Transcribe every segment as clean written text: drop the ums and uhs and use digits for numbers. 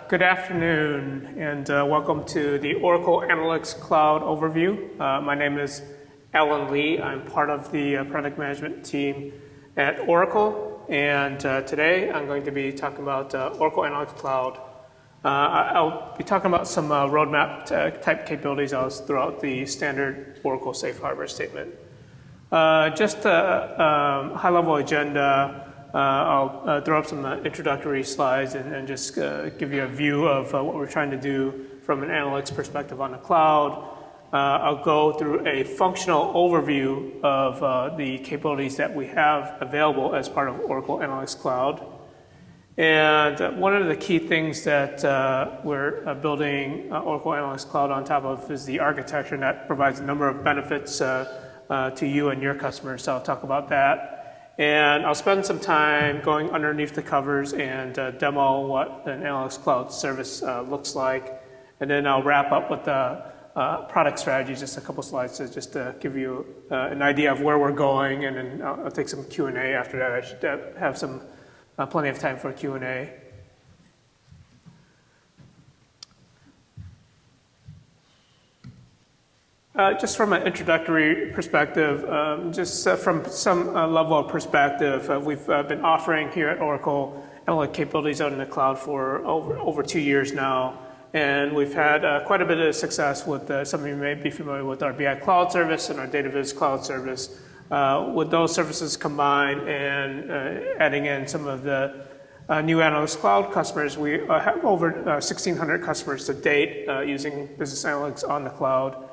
Good afternoon, and welcome to the Oracle Analytics Cloud overview. My name is Alan Lee. I'm part of the product management team at Oracle, and today I'm going to be talking about Oracle Analytics Cloud. I'll be talking about some roadmap type capabilities throughout the standard Oracle Safe Harbor statement. Just a high-level agenda. I'll throw up some introductory slides and just give you a view of what we're trying to do from an analytics perspective on the cloud. I'll go through a functional overview of the capabilities that we have available as part of Oracle Analytics Cloud. And one of the key things that we're building Oracle Analytics Cloud on top of is the architecture, and that provides a number of benefits to you and your customers. So I'll talk about that. And I'll spend some time going underneath the covers and demo what an Analytics Cloud service looks like. And then I'll wrap up with the product strategy, just a couple slides to just give you an idea of where we're going. And then I'll take some Q&A after that. I should have some plenty of time for Q&A. Just from an introductory perspective, from some level of perspective, we've been offering here at Oracle analytic capabilities out in the cloud for over 2 years now. And we've had quite a bit of success with, some of you may be familiar with our BI Cloud service and our Data Viz Cloud service. With those services combined and adding in some of the new Analytics Cloud customers, we have over 1,600 customers to date using business analytics on the cloud.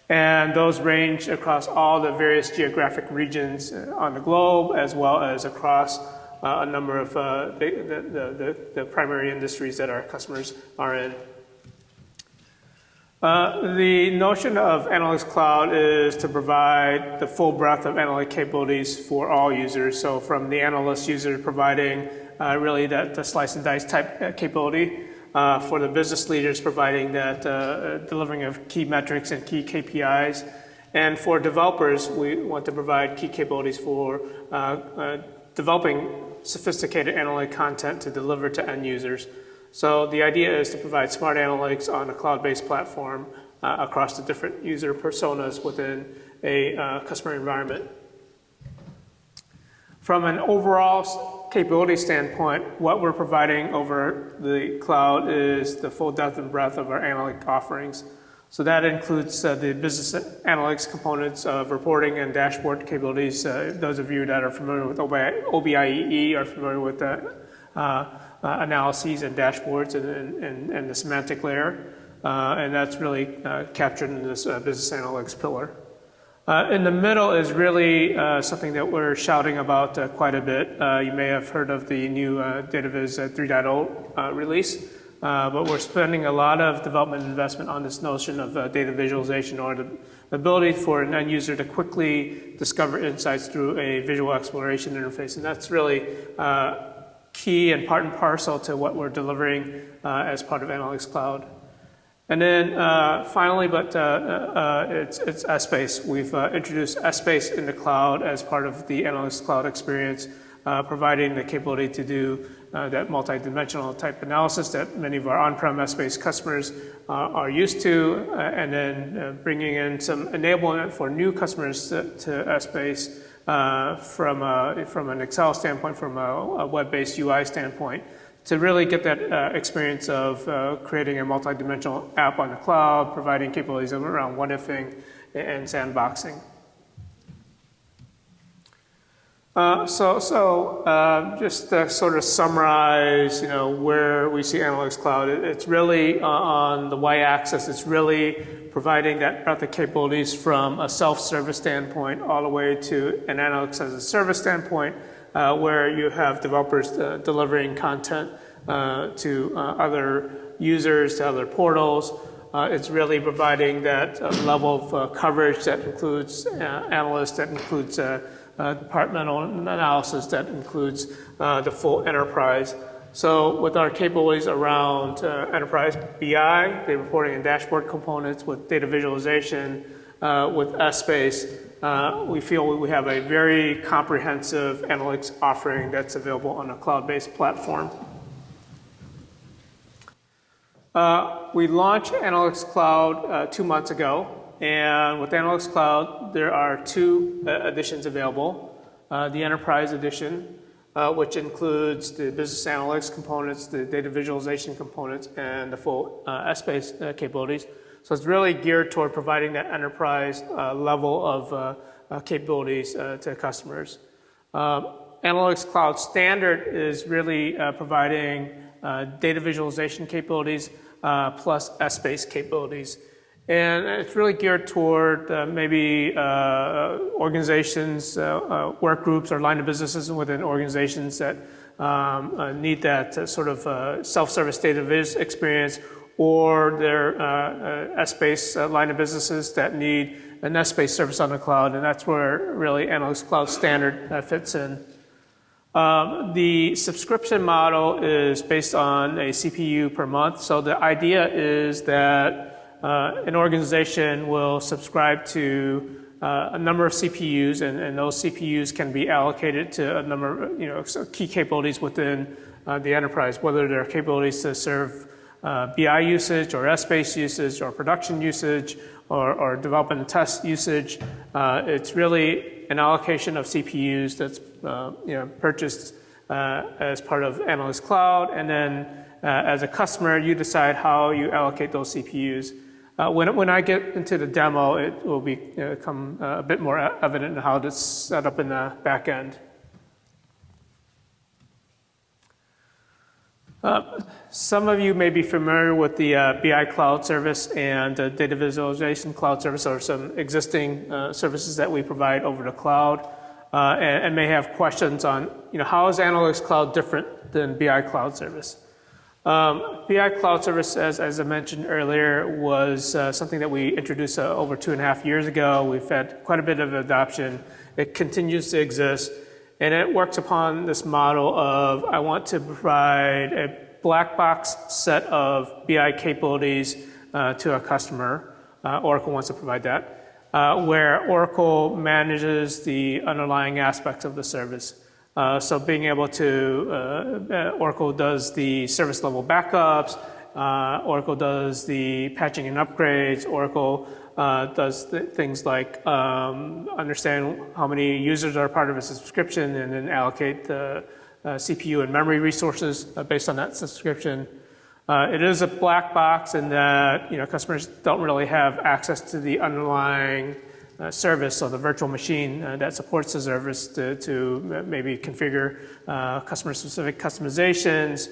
And those range across all the various geographic regions on the globe, as well as across a number of the primary industries that our customers are in. The notion of Analytics Cloud is to provide the full breadth of analytic capabilities for all users. So from the analyst user providing really the slice and dice type capability, for the business leaders providing that delivering of key metrics and key KPIs. And for developers, we want to provide key capabilities for developing sophisticated analytic content to deliver to end users. So the idea is to provide smart analytics on a cloud-based platform across the different user personas within a customer environment. From an overall capability standpoint, what we're providing over the cloud is the full depth and breadth of our analytic offerings. So that includes the business analytics components of reporting and dashboard capabilities. Those of you that are familiar with OBIEE are familiar with the analyses and dashboards and the semantic layer. And that's really captured in this business analytics pillar. In the middle is really something that we're shouting about quite a bit. You may have heard of the new Data Viz 3.0 release, but we're spending a lot of development investment on this notion of data visualization, or the ability for an end user to quickly discover insights through a visual exploration interface. And that's really key and part and parcel to what we're delivering as part of Analytics Cloud. And then finally, but it's Essbase. We've introduced Essbase in the cloud as part of the Analytics Cloud experience, providing the capability to do that multidimensional type analysis that many of our on-prem Essbase customers are used to, and then bringing in some enablement for new customers to Essbase from an Excel standpoint, from a web-based UI standpoint, to really get that experience of creating a multidimensional app on the cloud, providing capabilities around what-ifing and sandboxing. Just to sort of summarize, where we see Analytics Cloud, it's really on the y-axis. It's really providing that breadth of capabilities from a self-service standpoint all the way to an analytics as a service standpoint, where you have developers delivering content to other users, to other portals. It's really providing that level of coverage that includes analysts, that includes departmental analysis, that includes the full enterprise. So with our capabilities around enterprise BI, the reporting and dashboard components, with data visualization, with Essbase, we feel we have a very comprehensive analytics offering that's available on a cloud-based platform. We launched Analytics Cloud 2 months ago, and with Analytics Cloud, there are two editions available. The Enterprise Edition, which includes the business analytics components, the data visualization components, and the full S-based capabilities. So it's really geared toward providing that enterprise level of capabilities to customers. Analytics Cloud Standard is really providing data visualization capabilities plus S-based capabilities. And it's really geared toward maybe organizations, work groups, or line of businesses within organizations that need that sort of self-service data viz experience, or their S-based line of businesses that need an S-based service on the cloud. And that's where really Analytics Cloud Standard fits in. The subscription model is based on a CPU per month. So the idea is that an organization will subscribe to a number of CPUs, and those CPUs can be allocated to a number of key capabilities within the enterprise, whether they're capabilities to serve BI usage or S-based usage or production usage or development and test usage. It's really an allocation of CPUs that's purchased as part of Analytics Cloud, and then as a customer, you decide how you allocate those CPUs. When I get into the demo, it will become a bit more evident in how it's set up in the back end. Some of you may be familiar with the BI Cloud Service and Data Visualization Cloud Service, or some existing services that we provide over the cloud, and may have questions on how is Analytics Cloud different than BI Cloud Service. BI Cloud Service, as I mentioned earlier, was something that we introduced over 2.5 years ago. We've had quite a bit of adoption. It continues to exist, and it works upon this model of I want to provide a black box set of BI capabilities to a customer. Oracle wants to provide that, where Oracle manages the underlying aspects of the service. So being able to, Oracle does the service level backups, Oracle does the patching and upgrades, Oracle does things like understand how many users are part of a subscription and then allocate the CPU and memory resources based on that subscription. It is a black box in that customers don't really have access to the underlying service, or the virtual machine that supports the service to maybe configure customer-specific customizations.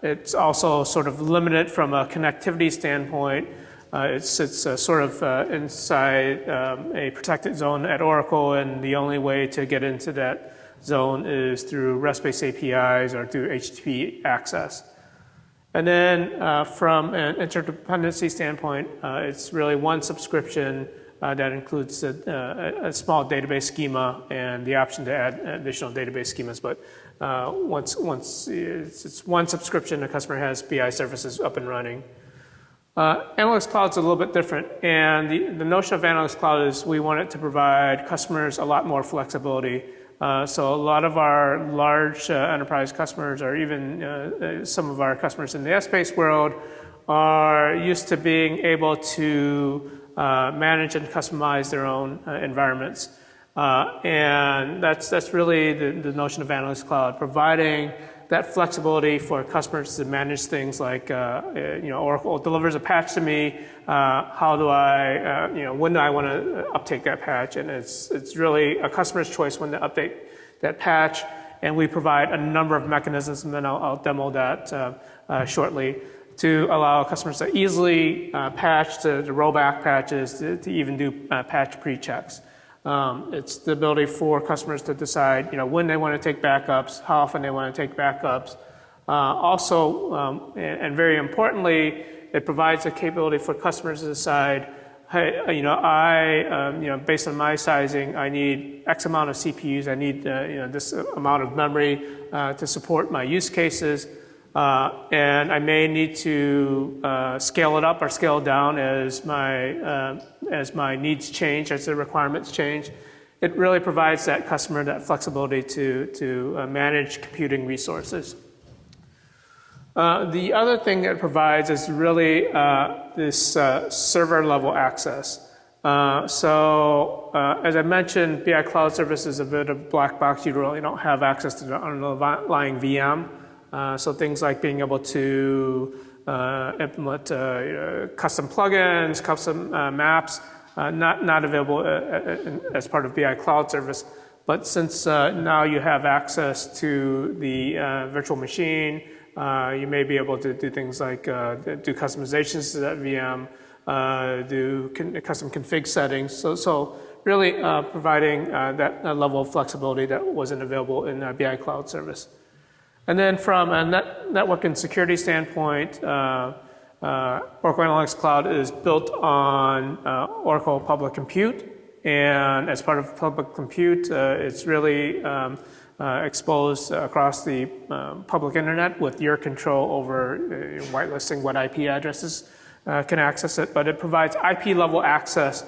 It's also sort of limited from a connectivity standpoint. It sits sort of inside a protected zone at Oracle, and the only way to get into that zone is through REST-based APIs or through HTTP access. And then from an interdependency standpoint, it's really one subscription that includes a small database schema and the option to add additional database schemas. But once it's one subscription, the customer has BI services up and running. Analytics Cloud is a little bit different, and the notion of Analytics Cloud is we want it to provide customers a lot more flexibility. So a lot of our large enterprise customers, or even some of our customers in the S-based world, are used to being able to manage and customize their own environments. And that's really the notion of Analytics Cloud, providing that flexibility for customers to manage things like, Oracle delivers a patch to me. How do I, when do I want to update that patch? And it's really a customer's choice when to update that patch. And we provide a number of mechanisms, and then I'll demo that shortly, to allow customers to easily patch, to roll back patches, to even do patch pre-checks. It's the ability for customers to decide, when they want to take backups, how often they want to take backups. Also, and very importantly, it provides a capability for customers to decide, hey, based on my sizing, I need X amount of CPUs, I need this amount of memory to support my use cases. And I may need to scale it up or scale it down as my needs change, as the requirements change. It really provides that customer that flexibility to manage computing resources. The other thing it provides is really this server level access. As I mentioned, BI Cloud Service is a bit of a black box. You really don't have access to the underlying VM. So things like being able to implement custom plugins, custom maps, not available as part of BI Cloud Service. But since now you have access to the virtual machine, you may be able to do things like do customizations to that VM, do custom config settings. So really providing that level of flexibility that wasn't available in BI Cloud Service. And then from a network and security standpoint, Oracle Analytics Cloud is built on Oracle Public Compute. And as part of public compute, it's really exposed across the public internet with your control over whitelisting what IP addresses can access it. But it provides IP level access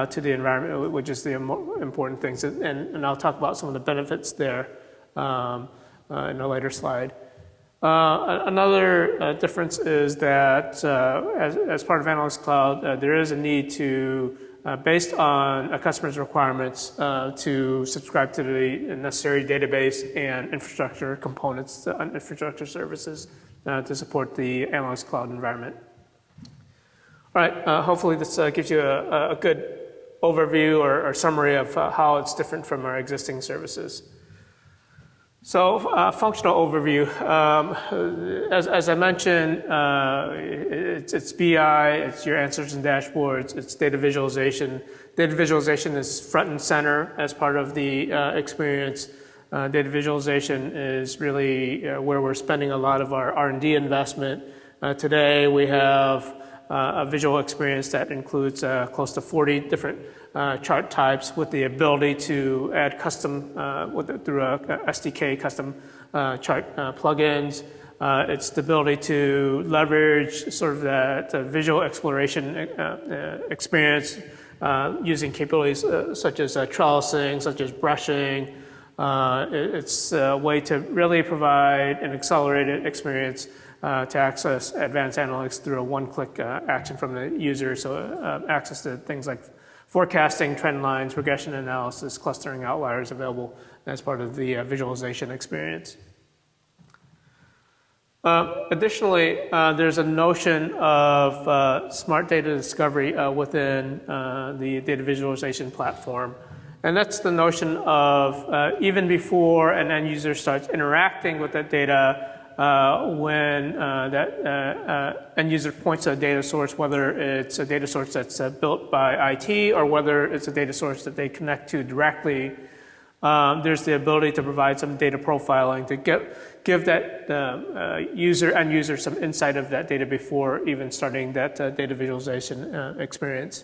to the environment, which is the important things. And I'll talk about some of the benefits there in a later slide. Another difference is that as part of Analytics Cloud, there is a need to, based on a customer's requirements, to subscribe to the necessary database and infrastructure components, infrastructure services to support the Analytics Cloud environment. All right, hopefully this gives you a good overview or summary of how it's different from our existing services. So functional overview, as I mentioned, it's BI, it's your answers and dashboards, it's data visualization. Data visualization is front and center as part of the experience. Data visualization is really where we're spending a lot of our R&D investment. Today we have a visual experience that includes close to 40 different chart types with the ability to add custom, through a SDK, custom chart plugins. It's the ability to leverage sort of that visual exploration experience using capabilities such as trellising, such as brushing. It's a way to really provide an accelerated experience to access advanced analytics through a one-click action from the user. So access to things like forecasting, trend lines, regression analysis, clustering outliers available as part of the visualization experience. Additionally, there's a notion of smart data discovery within the data visualization platform. And that's the notion of even before an end user starts interacting with that data, when that end user points to a data source, whether it's a data source that's built by IT or whether it's a data source that they connect to directly, there's the ability to provide some data profiling to give that end user some insight of that data before even starting that data visualization experience.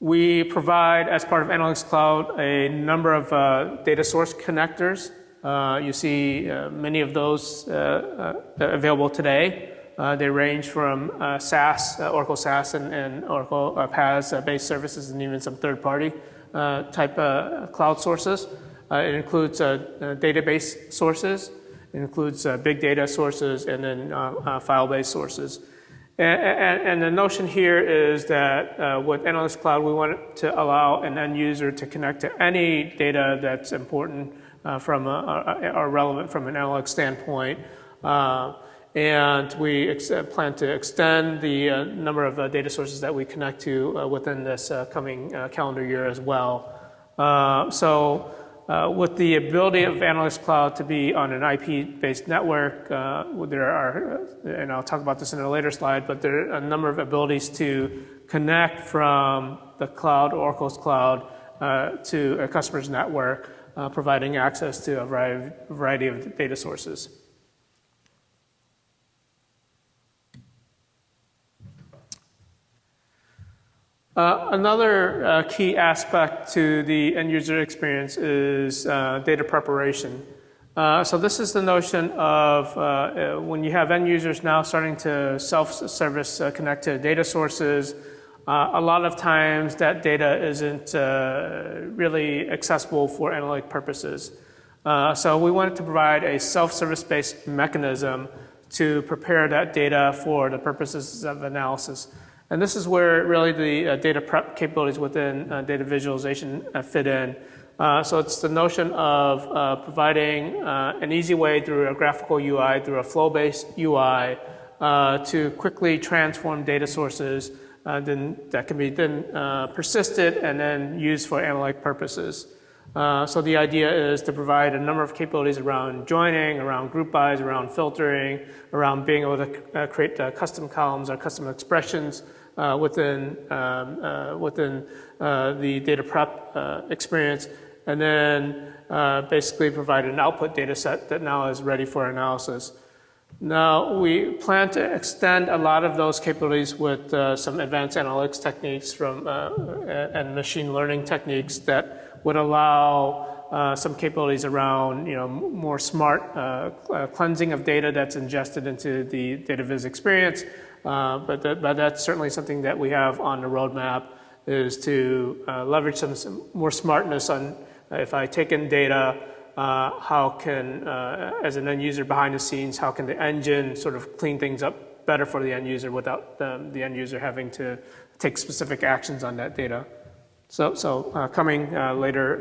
We provide, as part of Analytics Cloud, a number of data source connectors. You see many of those available today. They range from SaaS, Oracle SaaS and Oracle PaaS-based services, and even some third-party type cloud sources. It includes database sources, it includes big data sources, and then file-based sources. And the notion here is that with Analytics Cloud, we want to allow an end user to connect to any data that's important or relevant from an analytics standpoint. And we plan to extend the number of data sources that we connect to within this coming calendar year as well. With the ability of Analytics Cloud to be on an IP-based network, there are, and I'll talk about this in a later slide, but there are a number of abilities to connect from the cloud, Oracle's cloud, to a customer's network, providing access to a variety of data sources. Another key aspect to the end user experience is data preparation. So this is the notion of when you have end users now starting to self-service connect to data sources, a lot of times that data isn't really accessible for analytic purposes. So we wanted to provide a self-service-based mechanism to prepare that data for the purposes of analysis. And this is where really the data prep capabilities within data visualization fit in. So it's the notion of providing an easy way through a graphical UI, through a flow-based UI, to quickly transform data sources that can be then persisted and then used for analytic purposes. So the idea is to provide a number of capabilities around joining, around group bys, around filtering, around being able to create custom columns or custom expressions within the data prep experience, and then basically provide an output data set that now is ready for analysis. Now, we plan to extend a lot of those capabilities with some advanced analytics techniques and machine learning techniques that would allow some capabilities around, more smart cleansing of data that's ingested into the data viz experience. But that's certainly something that we have on the roadmap, is to leverage some more smartness on if I take in data, how can, as an end user behind the scenes, how can the engine sort of clean things up better for the end user without the end user having to take specific actions on that data. So coming later,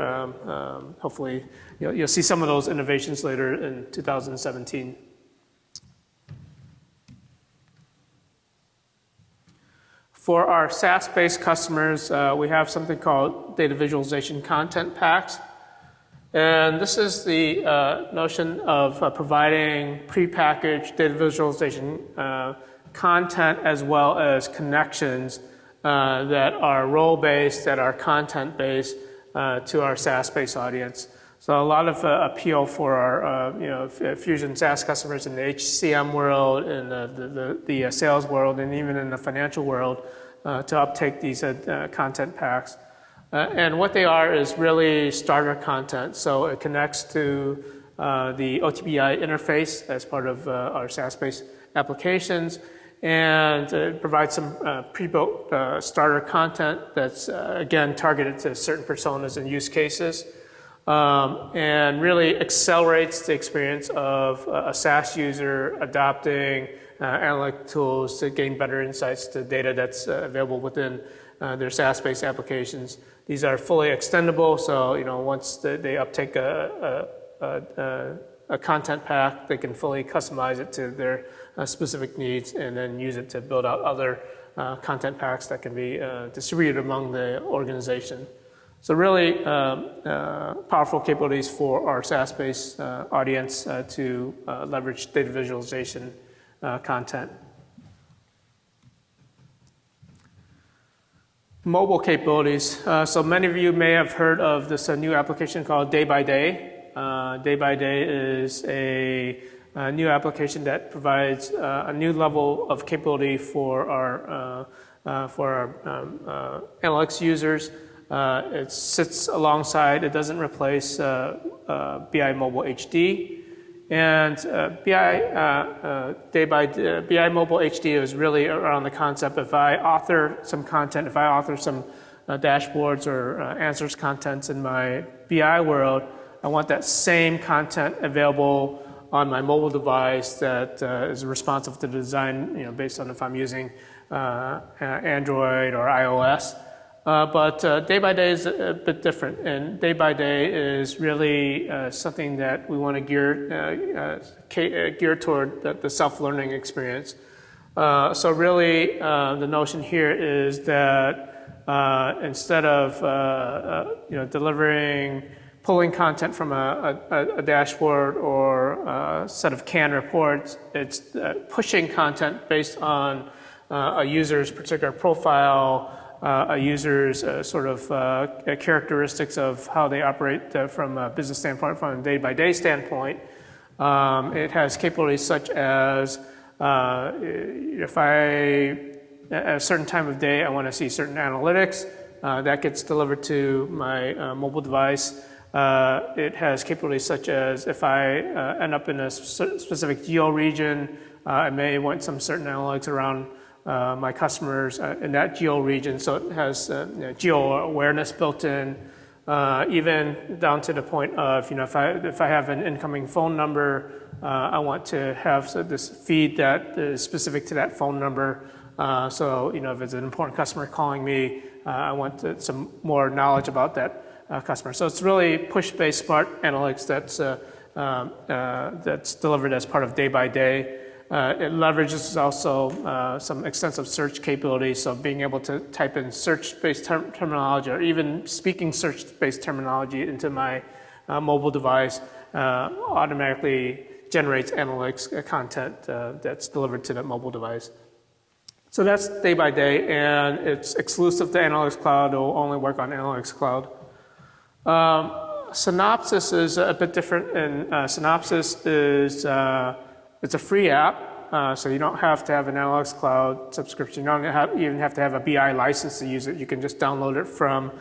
hopefully you'll see some of those innovations later in 2017. For our SaaS-based customers, we have something called data visualization content packs. And this is the notion of providing prepackaged data visualization content as well as connections that are role-based, that are content-based to our SaaS-based audience. So a lot of appeal for our Fusion SaaS customers in the HCM world, in the sales world, and even in the financial world to uptake these content packs. And what they are is really starter content. So it connects to the OTBI interface as part of our SaaS-based applications, and it provides some pre-built starter content that's, again, targeted to certain personas and use cases, and really accelerates the experience of a SaaS user adopting analytic tools to gain better insights to data that's available within their SaaS-based applications. These are fully extendable, so once they uptake a content pack, they can fully customize it to their specific needs and then use it to build out other content packs that can be distributed among the organization. So really powerful capabilities for our SaaS-based audience to leverage data visualization content. Mobile capabilities. So many of you may have heard of this new application called Day by Day. Day by Day is a new application that provides a new level of capability for our analytics users. It sits alongside, it doesn't replace BI Mobile HD. And BI Mobile HD is really around the concept, if I author some content, if I author some dashboards or answers contents in my BI world, I want that same content available on my mobile device that is responsive to the design, based on if I'm using Android or iOS. But Day by Day is a bit different, and Day by Day is really something that we want to gear toward the self-learning experience. So really, the notion here is that instead of pulling content from a dashboard or a set of canned reports, it's pushing content based on a user's particular profile, a user's characteristics of how they operate from a business standpoint, from a day-by-day standpoint. It has capabilities such as if at a certain time of day I want to see certain analytics, that gets delivered to my mobile device. It has capabilities such as if I end up in a specific geo region, I may want some certain analytics around my customers in that geo region, so it has geo awareness built in. even down to the point of, if I have an incoming phone number, I want to have this feed that is specific to that phone number. So, if it's an important customer calling me, I want some more knowledge about that customer. So it's really push-based smart analytics that's delivered as part of day by day. It leverages also some extensive search capabilities, so being able to type in search-based terminology or even speaking search-based terminology into my mobile device automatically generates analytics content that's delivered to that mobile device. So that's day by day, and it's exclusive to Analytics Cloud. It will only work on Analytics Cloud. Synopsys is a bit different, and Synopsys is it's a free app, so you don't have to have an Analytics Cloud subscription. You don't even have to have a BI license to use it. You can just download it from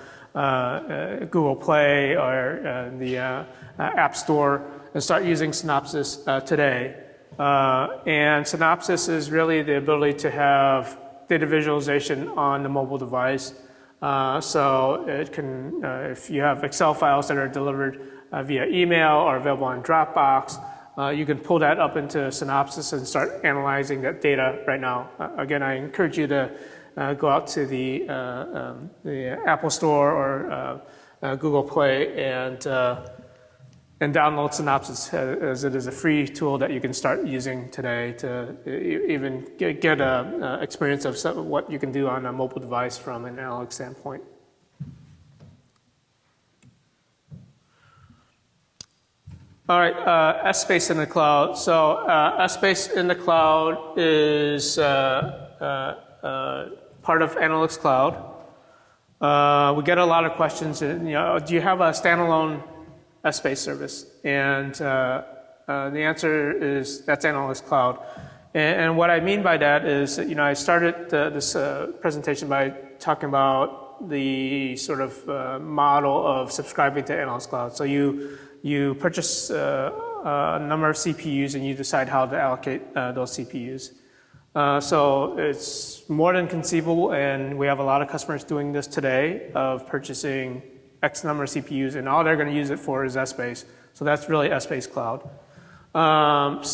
Google Play or the App Store and start using Synopsys today. And Synopsys is really the ability to have data visualization on the mobile device. So it can, if you have Excel files that are delivered via email or available on Dropbox, you can pull that up into Synopsys and start analyzing that data right now. Again, I encourage you to go out to the Apple Store or Google Play and download Synopsys, as it is a free tool that you can start using today to even get an experience of what you can do on a mobile device from an analytics standpoint. All right, S-Space in the cloud. So S-Space in the cloud is part of Analytics Cloud. We get a lot of questions, do you have a standalone S-Space service? And the answer is that's Analytics Cloud. And what I mean by that is, I started this presentation by talking about the sort of model of subscribing to Analytics Cloud. So you purchase a number of CPUs and you decide how to allocate those CPUs. So it's more than conceivable, and we have a lot of customers doing this today of purchasing X number of CPUs, and all they're going to use it for is S-Space. So that's really S-Space Cloud. But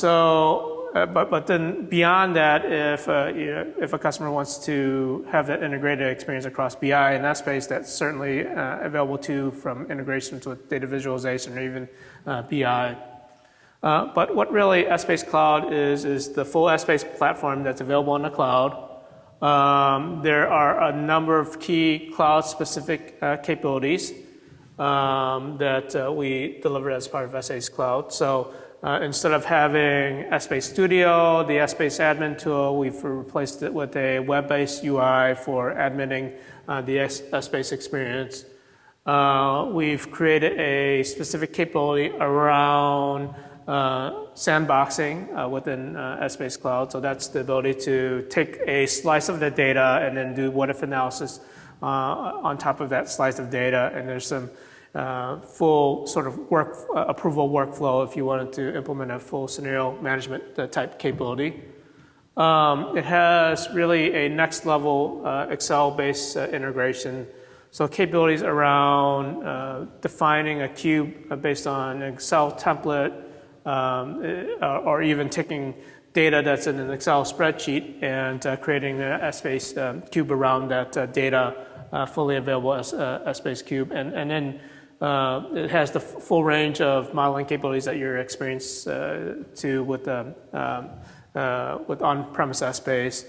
then beyond that, if a customer wants to have that integrated experience across BI and S-Space, that's certainly available too, from integrations with data visualization or even BI. But what really S-Space Cloud is the full S-Space platform that's available in the cloud. There are a number of key cloud-specific capabilities that we deliver as part of S-Space Cloud. So instead of having S-Space Studio, the S-Space admin tool, we've replaced it with a web-based UI for adminning the S-Space experience. We've created a specific capability around sandboxing within S-Space Cloud. So that's the ability to take a slice of the data and then do what-if analysis on top of that slice of data. And there's some full sort of approval workflow if you wanted to implement a full scenario management type capability. It has really a next level Excel-based integration. So capabilities around defining a cube based on an Excel template, or even taking data that's in an Excel spreadsheet and creating an S-Space cube around that data, fully available as S-Space cube. And then it has the full range of modeling capabilities that you're experienced to with on-premise S-Space.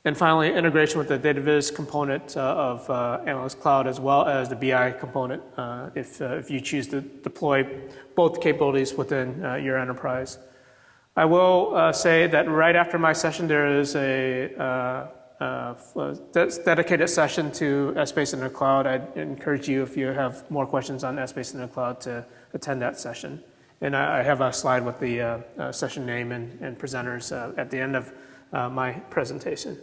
And finally, integration with the data viz component of Analytics Cloud, as well as the BI component, if you choose to deploy both capabilities within your enterprise. I will say that right after my session, there is a dedicated session to S-Space in the cloud. I'd encourage you, if you have more questions on S-Space in the cloud, to attend that session. And I have a slide with the session name and presenters at the end of my presentation.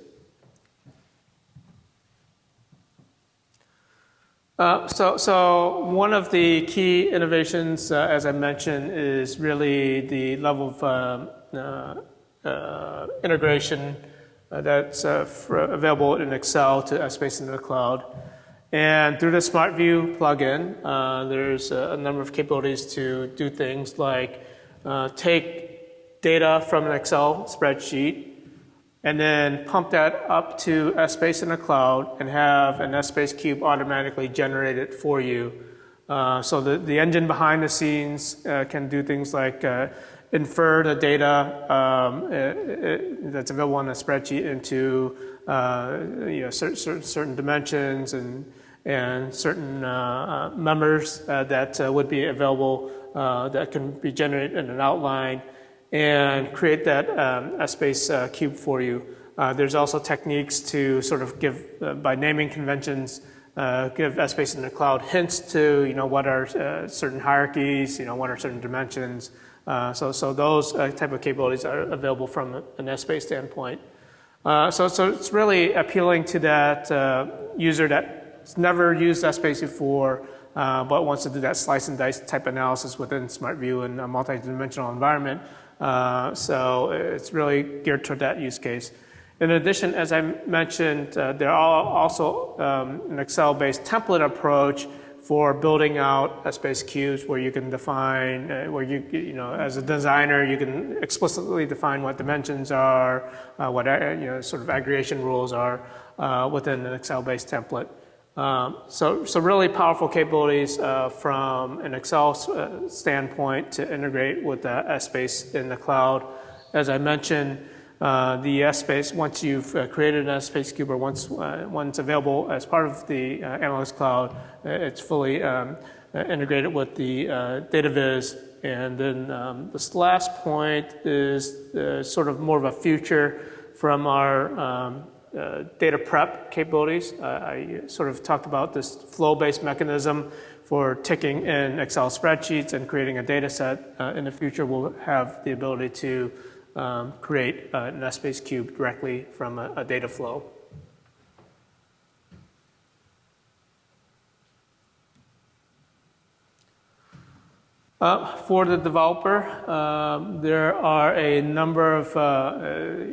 So one of the key innovations, as I mentioned, is really the level of integration that's available in Excel to S-Space in the cloud. And through the SmartView plugin, there's a number of capabilities to do things like take data from an Excel spreadsheet and then pump that up to Essbase in the cloud and have an Essbase cube automatically generate it for you. So the engine behind the scenes can do things like infer the data that's available on a spreadsheet into certain dimensions and certain members that would be available that can be generated in an outline and create that Essbase cube for you. There's also techniques to sort of give, by naming conventions, give Essbase in the cloud hints to what are certain hierarchies, what are certain dimensions. So those type of capabilities are available from an Essbase standpoint. So it's really appealing to that user that's never used Essbase before, but wants to do that slice and dice type analysis within SmartView in a multi-dimensional environment. So it's really geared toward that use case. In addition, as I mentioned, there are also an Excel-based template approach for building out Essbase cubes where you can define, where as a designer, you can explicitly define what dimensions are, what sort of aggregation rules are within an Excel-based template. So really powerful capabilities from an Excel standpoint to integrate with the Essbase in the cloud. As I mentioned, the Essbase, once you've created an Essbase cube or once available as part of the Analytics Cloud, it's fully integrated with the data viz. And then this last point is sort of more of a future from our data prep capabilities. I sort of talked about this flow-based mechanism for ticking in Excel spreadsheets and creating a data set. In the future, we'll have the ability to create an Essbase cube directly from a data flow. For the developer, there are a number of,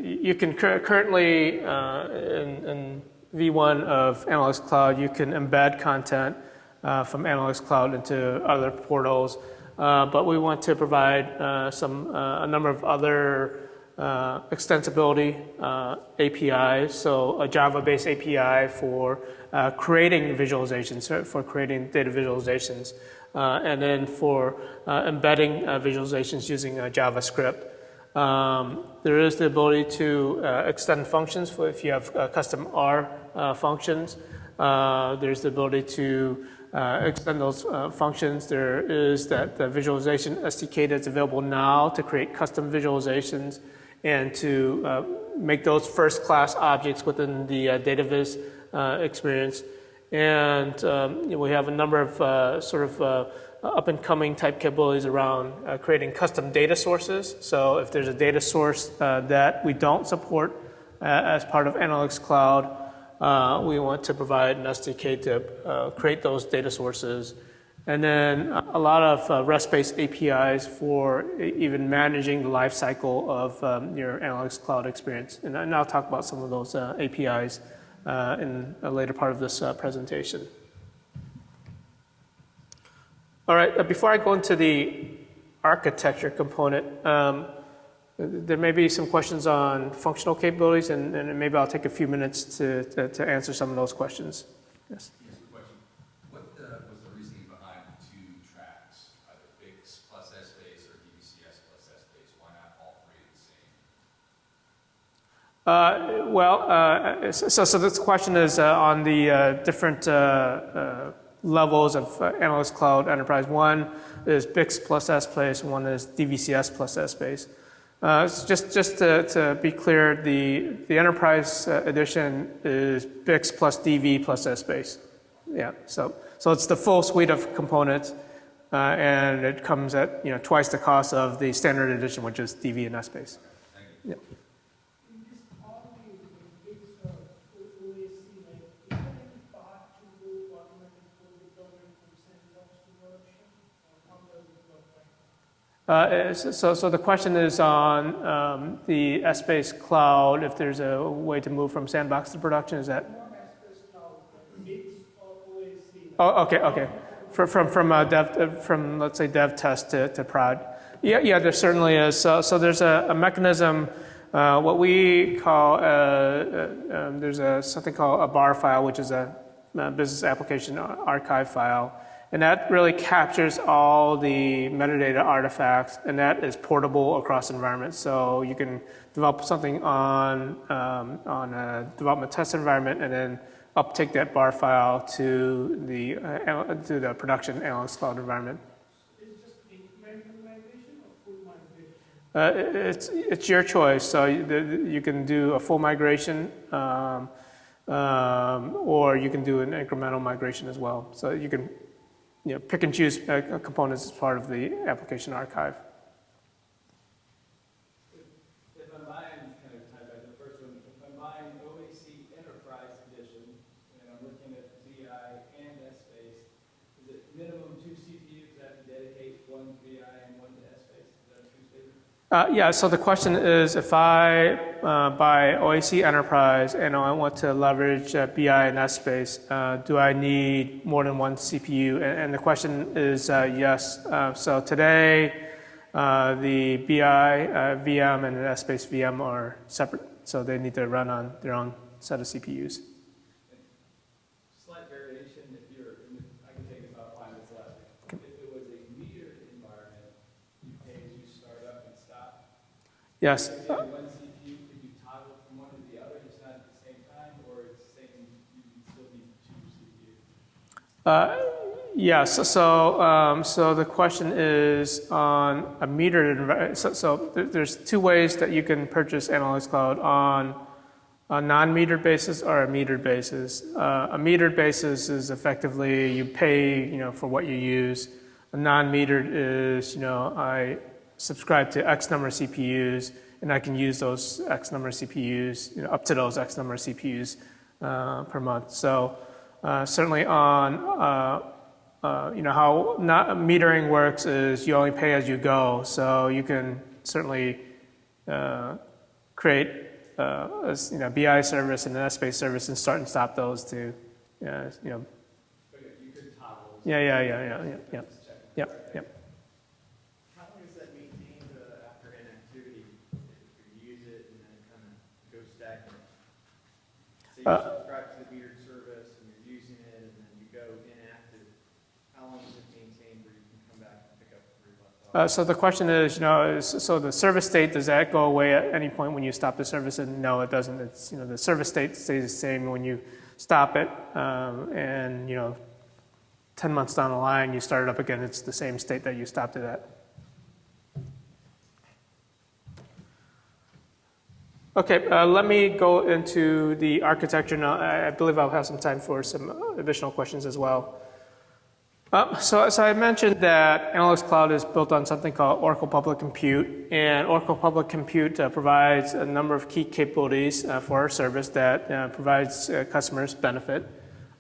you can currently in V1 of Analytics Cloud, you can embed content from Analytics Cloud into other portals. But we want to provide a number of other extensibility APIs. So a Java-based API for creating visualizations, for creating data visualizations, and then for embedding visualizations using JavaScript. There is the ability to extend functions for if you have custom R functions. There's the ability to extend those functions. There is the visualization SDK that's available now to create custom visualizations and to make those first-class objects within the data viz experience. And we have a number of sort of up-and-coming type capabilities around creating custom data sources. So if there's a data source that we don't support as part of Analytics Cloud, we want to provide an SDK to create those data sources. And then a lot of REST-based APIs for even managing the life cycle of your Analytics Cloud experience. And I'll talk about some of those APIs in a later part of this presentation. All right, before I go into the architecture component, there may be some questions on functional capabilities, and maybe I'll take a few minutes to answer some of those questions. Yes? Here's the question. What was the reasoning behind the two tracks, either BICS plus Essbase or DVCS plus Essbase? Why not all three the same? So this question is on the different levels of Analytics Cloud Enterprise. One is BICS plus Essbase, one is DVCS plus Essbase. Just to be clear, the Enterprise Edition is BICS plus DV plus Essbase. Yeah, so it's the full suite of components, and it comes at twice the cost of the Standard Edition, which is DV and Essbase. Yeah. So the question is on the Essbase Cloud, if there's a way to move from sandbox to production, is that? Essbase Cloud, BICS or Oh, okay. From let's say dev test to prod. Yeah, there certainly is. So there's a mechanism, what we call something called a bar file, which is a business application archive file, and that really captures all the metadata artifacts, and that is portable across environments. So you can develop something on a development test environment, and then uptake that bar file to the production Analytics Cloud environment. Is it just incremental migration or full migration? It's your choice. So you can do a full migration, or you can do an incremental migration as well. So you can pick and choose components as part of the application archive. If I'm buying, kind of tied back to the first one, if I'm buying OAC Enterprise Edition and I'm looking at VI and SSpace, is it minimum 2 CPUs that have to dedicate one to VI and one to SSpace? Is that a true statement? Yeah, so the question is, if I buy OAC Enterprise and I want to leverage BI and SSpace, do I need more than one CPU? And the question is yes. So today, the BI VM and the SSpace VM are separate, so they need to run on their own set of CPUs. Slight variation, I can take this offline, it's less. If it was a metered environment, you pay as you start up and stop. Yes. If you had one CPU, could you toggle from one to the other, just not at the same time, or it's saying you still need 2 CPUs? Yes. So the question is on a metered environment. So there's 2 ways that you can purchase Analytics Cloud: on a non-metered basis or a metered basis. A metered basis is effectively you pay for what you use. A non-metered is I subscribe to X number of CPUs, and I can use those X number of CPUs, up to those X number of CPUs per month. So certainly on how not metering works is you only pay as you go. So you can certainly create a BI service and an SSpace service and start and stop those to But you could toggle. Yeah. Yep. How long does that maintain after inactivity? If you use it and then kind of go stagnant. So you subscribe to the metered service and you're using it and then you go inactive. How long does it maintain where you can come back and pick up where you left off? So the question is, so the service state, does that go away at any point when you stop the service? And no, it doesn't. It's the service state stays the same when you stop it, and 10 months down the line, you start it up again, it's the same state that you stopped it at. Okay, let me go into the architecture now. I believe I'll have some time for some additional questions as well. So I mentioned that Analytics Cloud is built on something called Oracle Public Compute, and Oracle Public Compute provides a number of key capabilities for our service that provides customers benefit.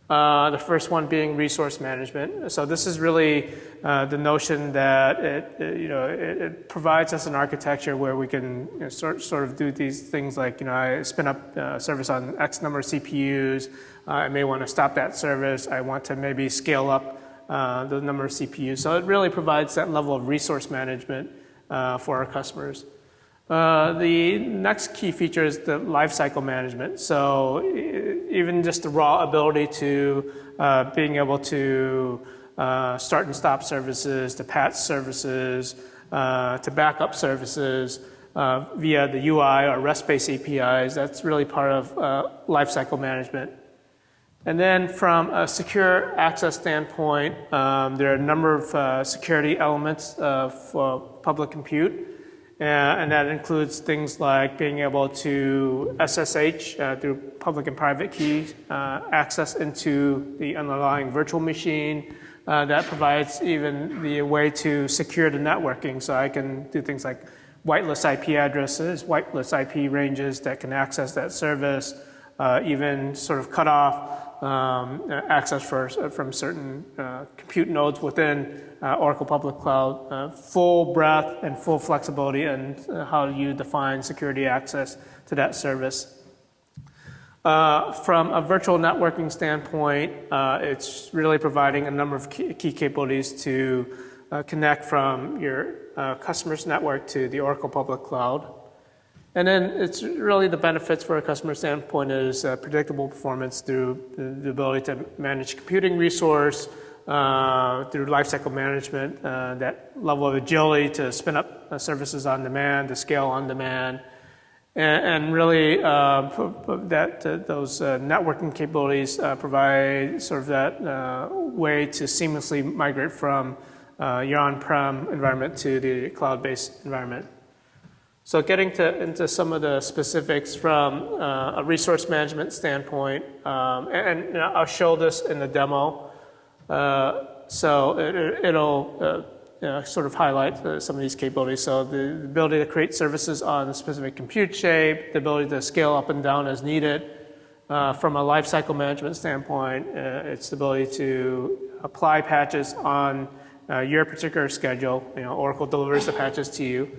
The first one being resource management. So this is really the notion that it provides us an architecture where we can sort of do these things like I spin up a service on X number of CPUs. I may want to stop that service. I want to maybe scale up the number of CPUs. So it really provides that level of resource management for our customers. The next key feature is the lifecycle management. So even just the raw ability to being able to start and stop services, to patch services, to backup services via the UI or REST-based APIs, that's really part of lifecycle management. And then from a secure access standpoint, there are a number of security elements for public compute. And that includes things like being able to SSH through public and private key access into the underlying virtual machine. That provides even the way to secure the networking. So I can do things like whitelist IP addresses, whitelist IP ranges that can access that service, even sort of cut off access from certain compute nodes within Oracle Public Cloud, full breadth and full flexibility in how you define security access to that service. From a virtual networking standpoint, it's really providing a number of key capabilities to connect from your customer's network to the Oracle Public Cloud. And then it's really the benefits for a customer standpoint is predictable performance through the ability to manage computing resource, through lifecycle management, that level of agility to spin up services on demand, to scale on demand, and really those networking capabilities provide sort of that way to seamlessly migrate from your on-prem environment to the cloud-based environment. So getting into some of the specifics from a resource management standpoint, and I'll show this in the demo, so it'll sort of highlight some of these capabilities. So the ability to create services on a specific compute shape, the ability to scale up and down as needed. From a lifecycle management standpoint, it's the ability to apply patches on your particular schedule. Oracle delivers the patches to you.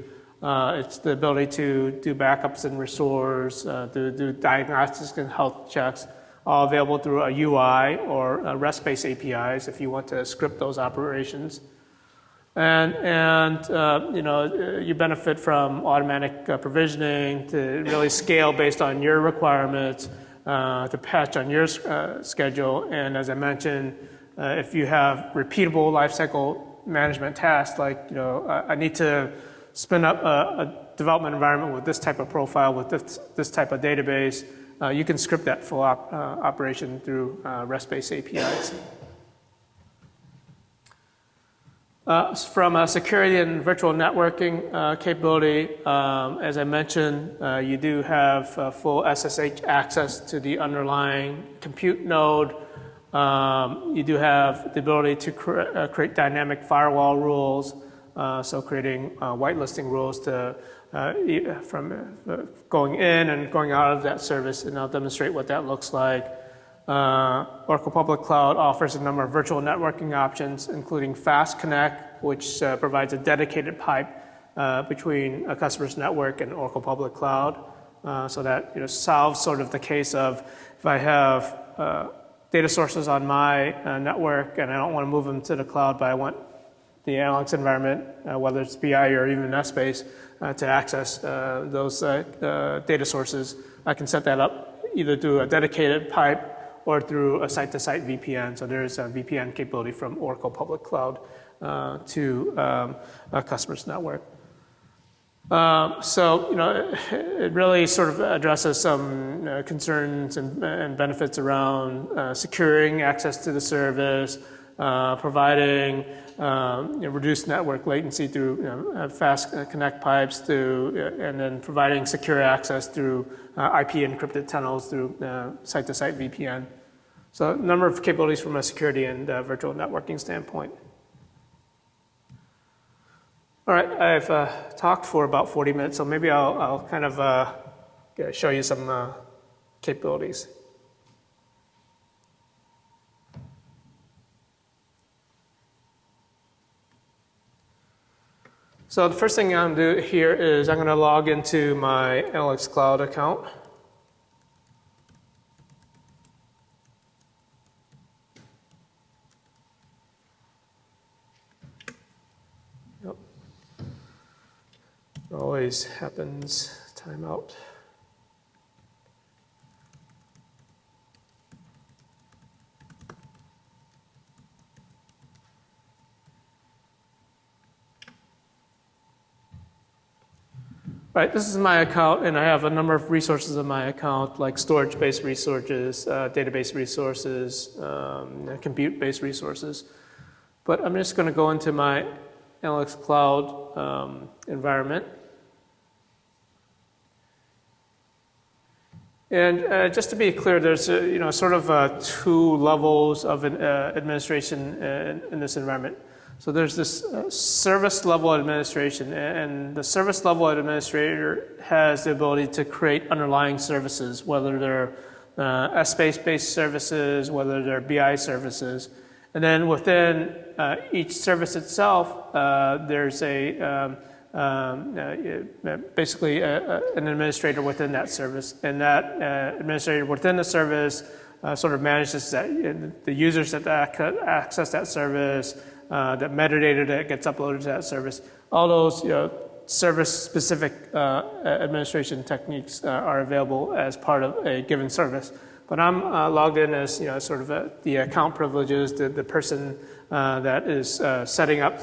It's the ability to do backups and restores, to do diagnostics and health checks, all available through a UI or REST-based APIs if you want to script those operations. And you benefit from automatic provisioning to really scale based on your requirements, to patch on your schedule. And as I mentioned, if you have repeatable lifecycle management tasks, like I need to spin up a development environment with this type of profile, with this type of database, you can script that full operation through REST-based APIs. From a security and virtual networking capability, as I mentioned, you do have full SSH access to the underlying compute node. You do have the ability to create dynamic firewall rules, so creating whitelisting rules from going in and going out of that service, and I'll demonstrate what that looks like. Oracle Public Cloud offers a number of virtual networking options, including Fast Connect, which provides a dedicated pipe between a customer's network and Oracle Public Cloud, so that solves sort of the case of if I have data sources on my network and I don't want to move them to the cloud, but I want the analytics environment, whether it's BI or even Netspace, to access those data sources. I can set that up either through a dedicated pipe or through a site-to-site VPN. So there's a VPN capability from Oracle Public Cloud to a customer's network. It really sort of addresses some concerns and benefits around securing access to the service, providing reduced network latency through fast connect pipes, and then providing secure access through IP encrypted tunnels through site-to-site VPN. So a number of capabilities from a security and virtual networking standpoint. All right, I've talked for about 40 minutes, so maybe I'll kind of show you some capabilities. So the first thing I'm going to do here is I'm going to log into my Analytics Cloud account. Yep. It always happens. Timeout. Right, this is my account, and I have a number of resources in my account, like storage-based resources, database resources, compute-based resources. But I'm just going to go into my Analytics Cloud environment. And just to be clear, there's sort of 2 levels of administration in this environment. So there's this service level administration, and the service level administrator has the ability to create underlying services, whether they're Essbase-based services, whether they're BI services. And then within each service itself, there's a basically an administrator within that service. And that administrator within the service sort of manages that, the users that access that service, that metadata that gets uploaded to that service. All those service-specific administration techniques are available as part of a given service. But I'm logged in as sort of the account privileges, the person that is setting up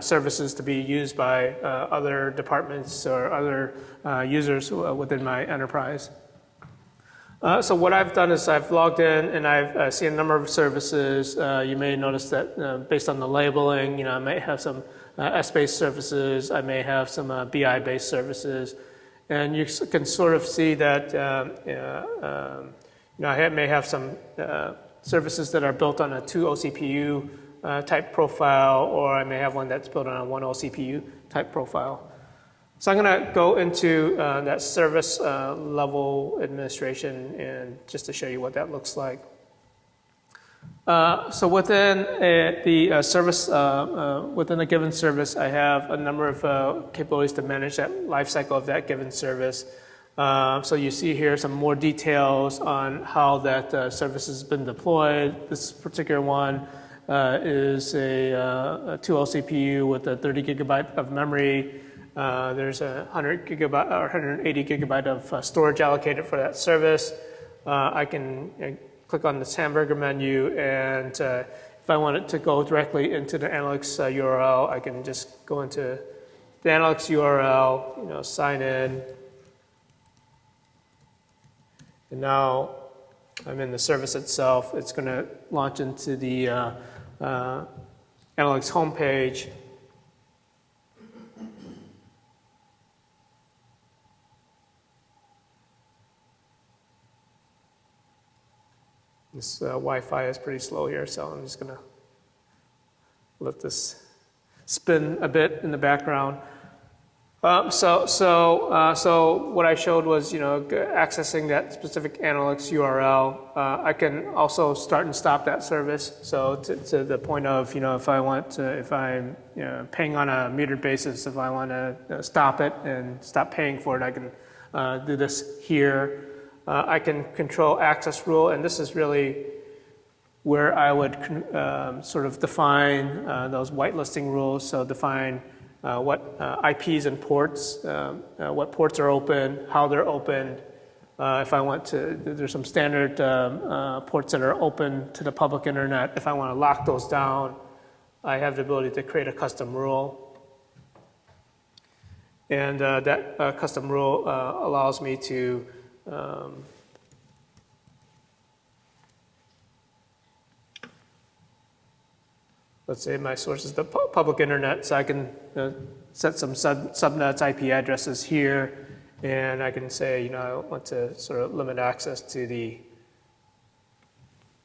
services to be used by other departments or other users within my enterprise. So what I've done is I've logged in and I've seen a number of services. You may notice that based on the labeling, I may have some S-based services, I may have some BI-based services, and you can sort of see that I may have some services that are built on a 2 OCPU type profile, or I may have one that's built on a 1 OCPU type profile. So I'm going to go into that service level administration and just to show you what that looks like. So within the service, within a given service, I have a number of capabilities to manage that lifecycle of that given service. So you see here some more details on how that service has been deployed. This particular one is a 2 OCPU with a 30 gigabyte of memory. There's a 100 gigabyte or 180 gigabyte of storage allocated for that service. I can click on this hamburger menu, and if I wanted to go directly into the analytics URL, I can just go into the analytics URL, sign in, and now I'm in the service itself. It's going to launch into the analytics homepage. This Wi-Fi is pretty slow here, so I'm just going to let this spin a bit in the background. So what I showed was, accessing that specific analytics URL. I can also start and stop that service. So to the point of, if I want to, if I'm paying on a metered basis, if I want to stop it and stop paying for it, I can do this here. I can control access rule, and this is really where I would sort of define those whitelisting rules. So define what IPs and ports, what ports are open, how they're opened. If I want to, there's some standard ports that are open to the public internet. If I want to lock those down, I have the ability to create a custom rule. And that custom rule allows me to let's say my source is the public internet, so I can set some subnets, IP addresses here, and I can say, I want to sort of limit access to the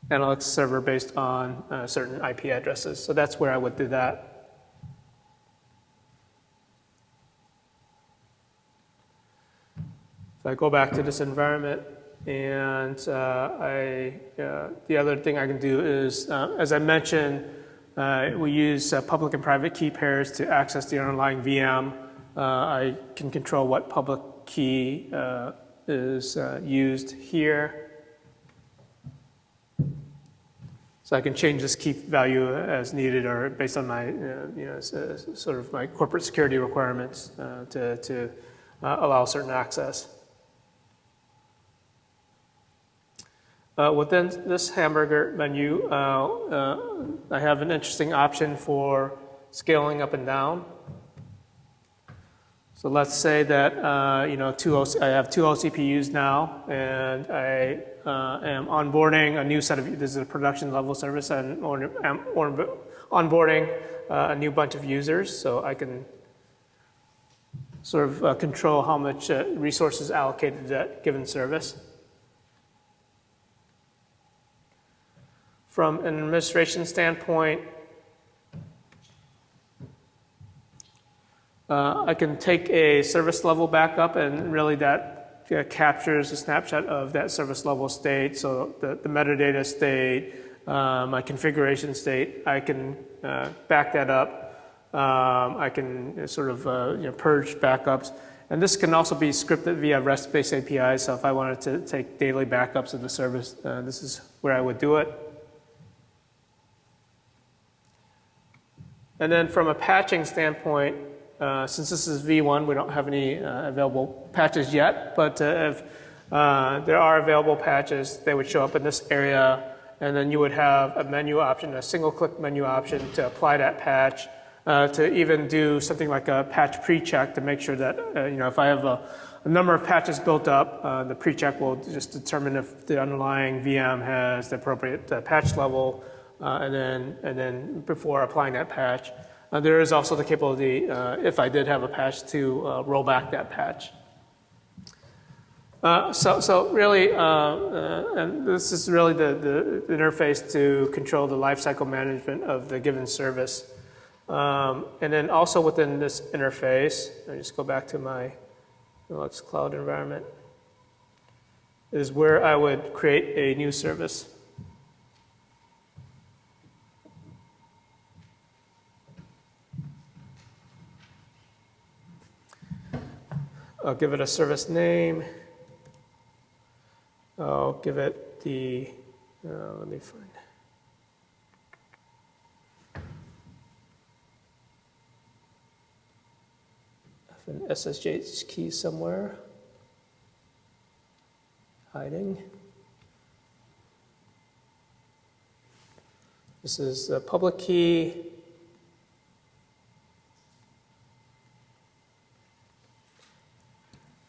analytics server based on certain IP addresses. So that's where I would do that. So I go back to this environment, and the other thing I can do is, as I mentioned, we use public and private key pairs to access the underlying VM. I can control what public key is used here. So I can change this key value as needed or based on my, sort of my corporate security requirements to allow certain access. Within this hamburger menu, I have an interesting option for scaling up and down. So let's say that I have 2 OCPUs now, and I am onboarding a new set of, this is a production level service, and I'm onboarding a new bunch of users, so I can sort of control how much resources allocated to that given service. From an administration standpoint, I can take a service level backup, and really that captures a snapshot of that service level state. So the metadata state, my configuration state, I can back that up I can sort of purge backups. And this can also be scripted via REST-based APIs. So if I wanted to take daily backups of the service, this is where I would do it. And then from a patching standpoint, since this is V1, we don't have any available patches yet. But if there are available patches, they would show up in this area. And then you would have a menu option, a single-click menu option to apply that patch. To even do something like a patch pre-check to make sure that, if I have a number of patches built up, the pre-check will just determine if the underlying VM has the appropriate patch level, and then before applying that patch. There is also the capability, if I did have a patch, to roll back that patch. So really, and this is really the interface to control the lifecycle management of the given service. And then also within this interface, I just go back to my Linux cloud environment, is where I would create a new service. I'll give it a service name. I'll give it the, let me find. An SSH key somewhere, hiding. This is the public key.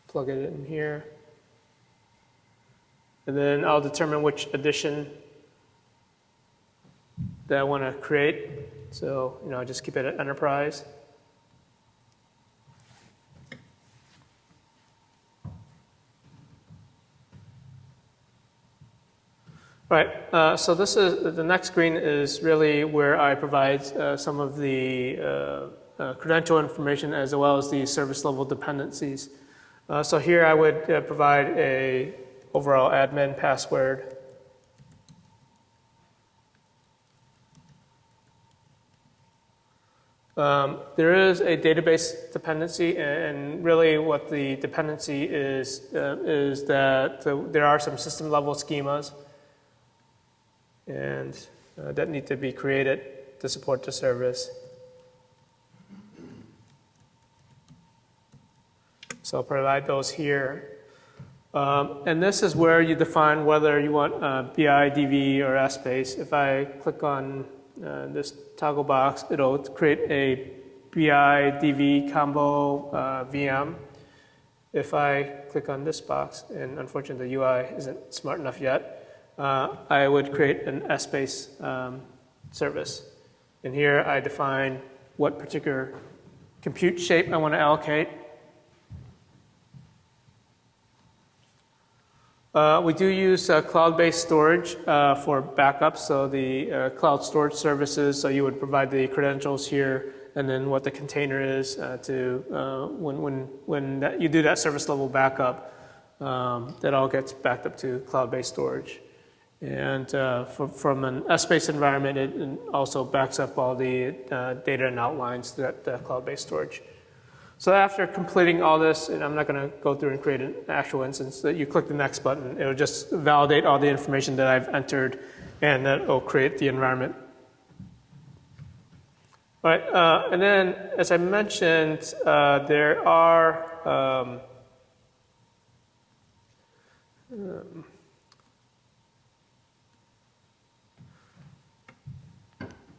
Plug it in here. And then I'll determine which edition that I want to create. So, just keep it at enterprise. Right, so this is, the next screen is really where I provide some of the credential information as well as the service level dependencies. So here I would provide a overall admin password. There is a database dependency, and really what the dependency is that there are some system level schemas and that need to be created to support the service. So I'll provide those here. And this is where you define whether you want BI, DV, or S-base. If I click on this toggle box, it'll create a BI, DV combo VM. If I click on this box, and unfortunately the UI isn't smart enough yet, I would create an S-base service. And here I define what particular compute shape I want to allocate. We do use cloud-based storage for backups, so the cloud storage services, so you would provide the credentials here and then what the container is when you do that service level backup, that all gets backed up to cloud-based storage. And from an S-based environment, it also backs up all the data and outlines to that cloud-based storage. So after completing all this, and I'm not going to go through and create an actual instance, that you click the next button, it'll just validate all the information that I've entered, and that will create the environment. All right, and then as I mentioned, there are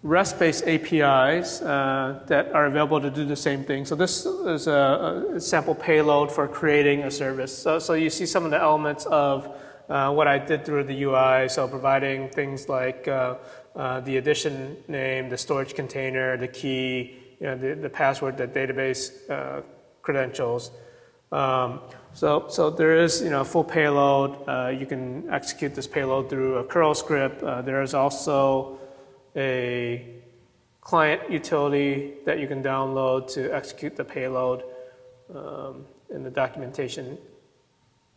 REST-based APIs that are available to do the same thing. So this is a sample payload for creating a service. So you see some of the elements of what I did through the UI. So providing things like the edition name, the storage container, the key, the password, the database credentials. So there is a full payload. You can execute this payload through a curl script. There is also a client utility that you can download to execute the payload, and the documentation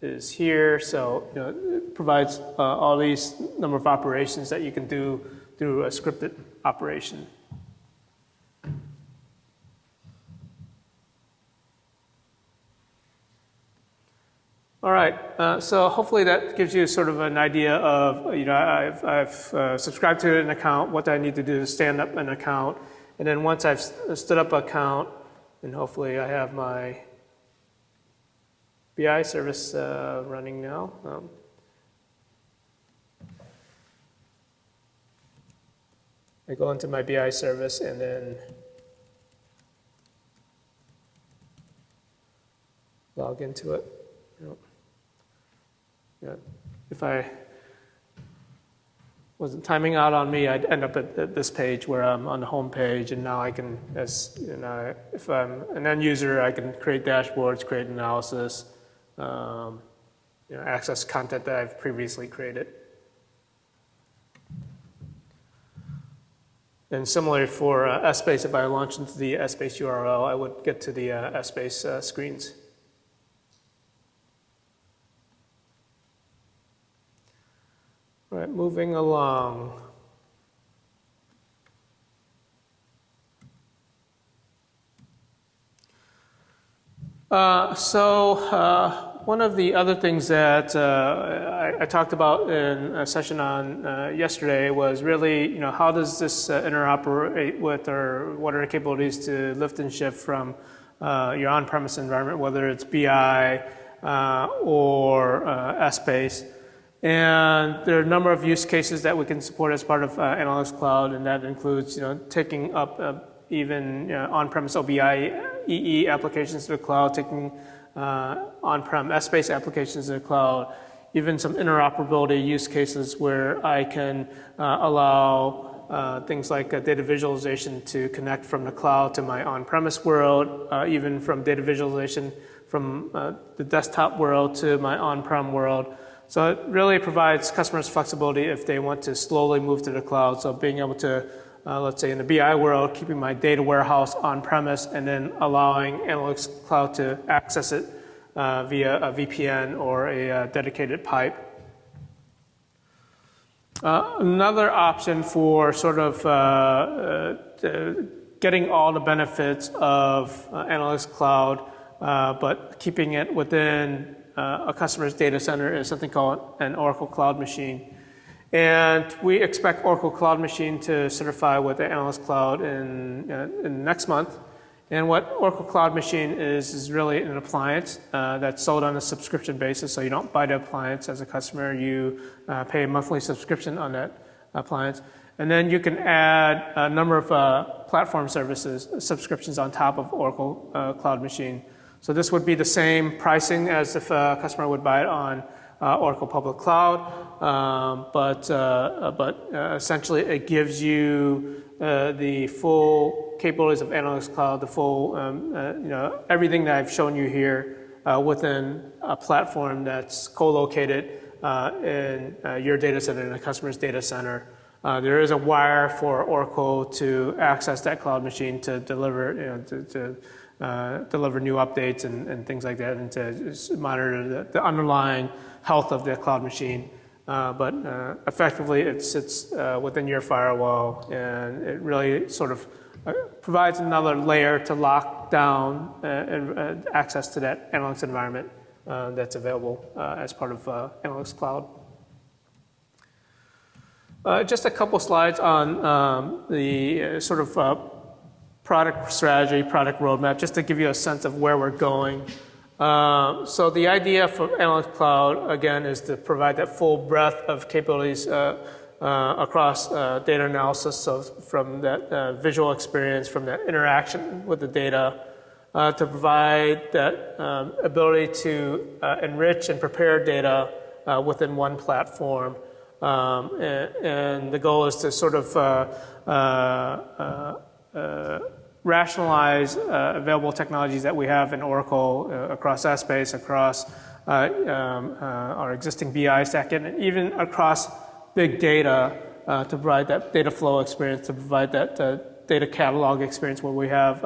is here. So it provides all these number of operations that you can do through a scripted operation. All right, so hopefully that gives you sort of an idea of, I've subscribed to an account, what I need to do to stand up an account, and then once I've stood up an account, and hopefully I have my BI service running now. I go into my BI service and then log into it. Yeah. If I wasn't timing out on me, I'd end up at this page where I'm on the home page, and now I can, if I'm an end user, I can create dashboards, create analysis, access content that I've previously created. And similarly for Essbase, if I launch into the Essbase URL, I would get to the Essbase screens. All right, moving along. One of the other things that I talked about in a session on yesterday was really, how does this interoperate with, or what are the capabilities to lift and shift from your on-premise environment, whether it's BI or Essbase. And there are a number of use cases that we can support as part of Analytics Cloud, and that includes, taking up even on-premise OBI EE applications to the cloud, taking on-prem Essbase applications to the cloud, even some interoperability use cases where I can allow things like data visualization to connect from the cloud to my on-premise world, even from data visualization from the desktop world to my on-prem world. So it really provides customers flexibility if they want to slowly move to the cloud. So being able to, let's say in the BI world, keeping my data warehouse on-premise and then allowing Analytics Cloud to access it via a VPN or a dedicated pipe. Another option for sort of getting all the benefits of Analytics Cloud, but keeping it within a customer's data center is something called an Oracle Cloud Machine. And we expect Oracle Cloud Machine to certify with the Analytics Cloud in next month. And what Oracle Cloud Machine is really an appliance that's sold on a subscription basis. So you don't buy the appliance as a customer, you pay a monthly subscription on that appliance. And then you can add a number of platform services, subscriptions on top of Oracle Cloud Machine. So this would be the same pricing as if a customer would buy it on Oracle Public Cloud, but essentially it gives you the full capabilities of Analytics Cloud, the full, everything that I've shown you here within a platform that's co-located in your data center, in a customer's data center. There is a wire for Oracle to access that cloud machine to deliver, deliver new updates and things like that, and to monitor the underlying health of the cloud machine. But effectively, it sits within your firewall, and it really sort of provides another layer to lock down access to that analytics environment that's available as part of Analytics Cloud. Just a couple slides on the sort of product strategy, product roadmap, just to give you a sense of where we're going. So the idea for Analytics Cloud, again, is to provide that full breadth of capabilities across data analysis, so from that visual experience, from that interaction with the data, to provide that ability to enrich and prepare data within one platform. And the goal is to sort of rationalize available technologies that we have in Oracle across Essbase, across our existing BI stack, and even across big data to provide that data flow experience, to provide that data catalog experience where we have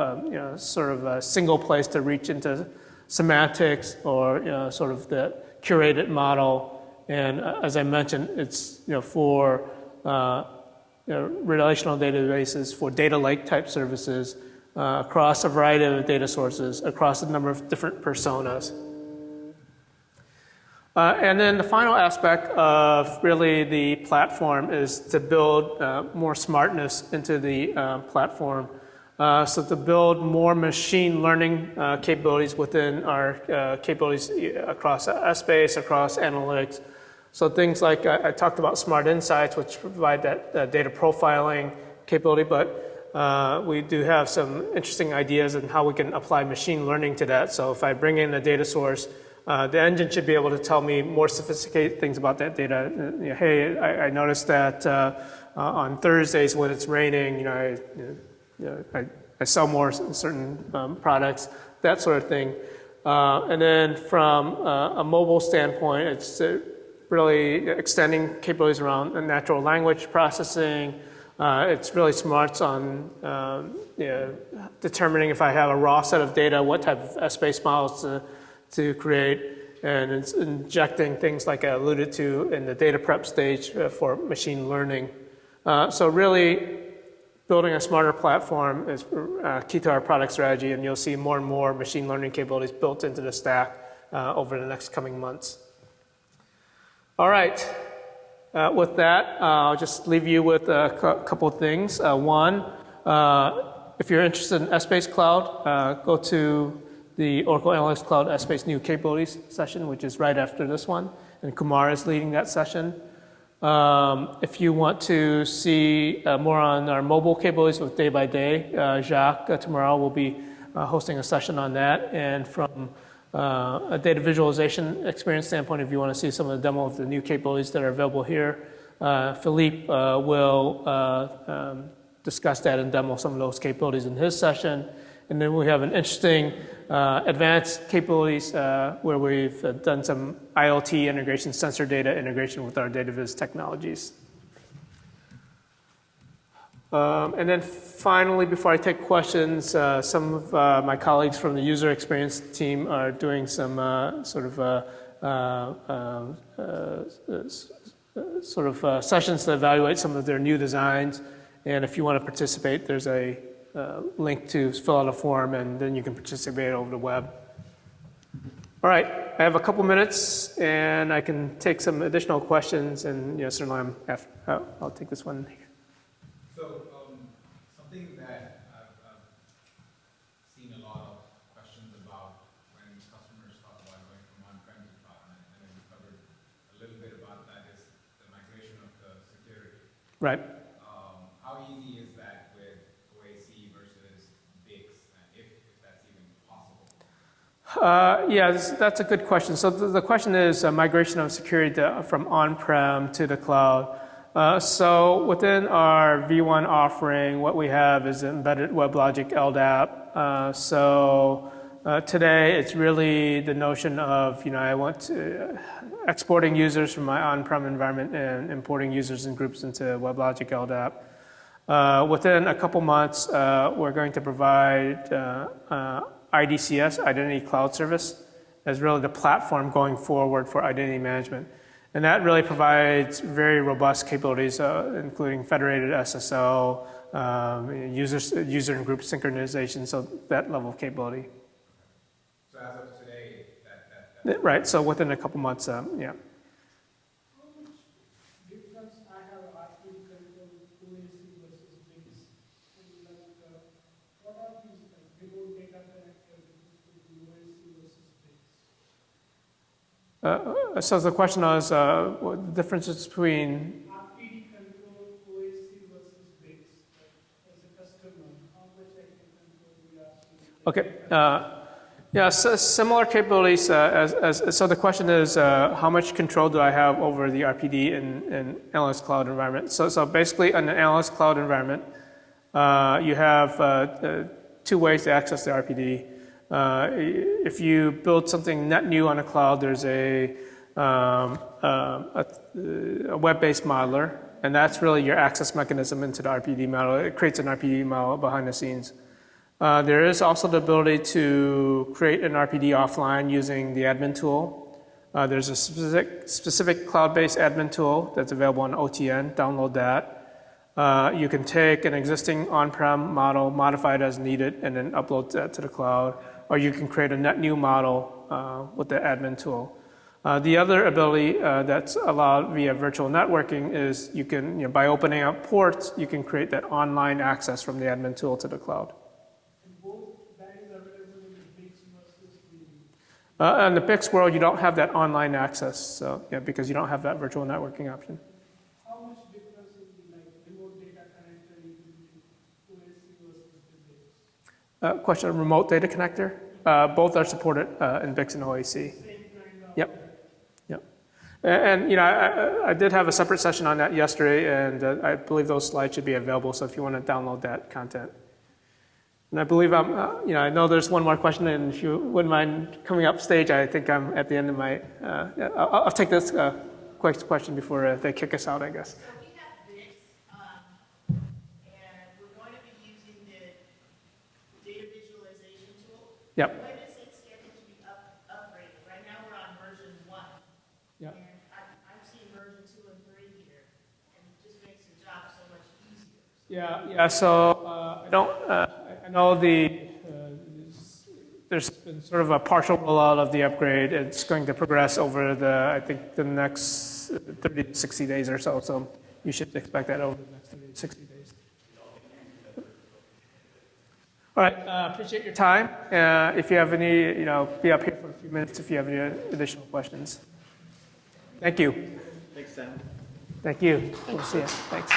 sort of a single place to reach into semantics or sort of the curated model. And as I mentioned, it's for relational databases, for data lake type services across a variety of data sources, across a number of different personas. And then the final aspect of really the platform is to build more smartness into the platform. So to build more machine learning capabilities within our capabilities across S-Base, across analytics. So things like I talked about Smart Insights, which provide that data profiling capability, but we do have some interesting ideas on how we can apply machine learning to that. So if I bring in a data source, the engine should be able to tell me more sophisticated things about that data. Hey, I noticed that on Thursdays when it's raining, I sell more certain products, that sort of thing. And then from a mobile standpoint, it's really extending capabilities around natural language processing. It's really smarts on determining if I have a raw set of data, what type of S-based models to create, and it's injecting things like I alluded to in the data prep stage for machine learning. So really building a smarter platform is key to our product strategy, and you'll see more and more machine learning capabilities built into the stack over the next coming months. All right, with that, I'll just leave you with a couple of things. One, if you're interested in S-Base Cloud, go to the Oracle Analytics Cloud S-Base New Capabilities session, which is right after this one, and Kumar is leading that session. If you want to see more on our mobile capabilities with Day by Day, Jacques tomorrow will be hosting a session on that. And from a data visualization experience standpoint, if you want to see some of the demo of the new capabilities that are available here, Philippe will discuss that and demo some of those capabilities in his session. And then we have an interesting advanced capabilities where we've done some IoT integration, sensor data integration with our data viz technologies. And then finally, before I take questions, some of my colleagues from the user experience team are doing some sessions to evaluate some of their new designs. And if you want to participate, there's a link to fill out a form, and then you can participate over the web. All right, I have a couple minutes, and I can take some additional questions, and certainly I'll take this one. So something that I've seen a lot of questions about when customers talk about going from on-prem to cloud, and we covered a little bit about that, is the migration of the security. Right. How easy is that with OAC versus BICS, and if that's even possible? Yeah, that's a good question. So the question is migration of security from on-prem to the cloud. So within our V1 offering, what we have is embedded WebLogic LDAP. Today it's really the notion of, I want to exporting users from my on-prem environment and importing users and groups into WebLogic LDAP. Within a couple months, we're going to provide IDCS, Identity Cloud Service, as really the platform going forward for identity management. And that really provides very robust capabilities, including federated SSL, user and group synchronization, so that level of capability. So as of today, Right, so within a couple months, yeah. How much difference I have RTD control OAC versus BICS? And what are these remote data connectivity between OAC versus BICS? So the question was what the differences between RTD control OAC versus BICS. As a customer, how much I can control the RTD? Okay. Yeah, so similar capabilities. So the question is, how much control do I have over the RPD in Analyst Cloud environment? So basically, in an Analyst Cloud environment, you have two ways to access the RPD. If you build something net new on a cloud, there's a web-based modeler, and that's really your access mechanism into the RPD model. It creates an RPD model behind the scenes. There is also the ability to create an RPD offline using the admin tool. There's a specific cloud-based admin tool that's available on OTN. Download that. You can take an existing on-prem model, modify it as needed, and then upload that to the cloud. Or you can create a net new model with the admin tool. The other ability that's allowed via virtual networking is you can, by opening up ports, you can create that online access from the admin tool to the cloud. And both that is available in the BICS versus the. In the BICS world, you don't have that online access, so because you don't have that virtual networking option. How much difference is the like remote data connector using OSC versus the BICS? Question of remote data connector. Both are supported in BICS and OAC. Same kind of. Yep. Yep. And I did have a separate session on that yesterday, and I believe those slides should be available. So if you want to download that content, and I believe I know there's one more question, and if you wouldn't mind coming up stage, I think I'm at the end of my. I'll take this quick question before they kick us out, I guess. So we have BICS, and we're going to be using the data visualization tool. Yep. When is it scheduled to be upgraded? Right now, we're on version 1. Yep. And I'm seeing version 2 and 3 here, and it just makes the job so much easier. Yeah. So I don't. I know there's been sort of a partial rollout of the upgrade. It's going to progress over I think the next 30 to 60 days or so. So you should expect that over the next 30 to 60 days. All right. Appreciate your time. If you have any, be up here for a few minutes if you have any additional questions. Thank you. Thanks, Sam. Thank you. We'll see you. Thanks.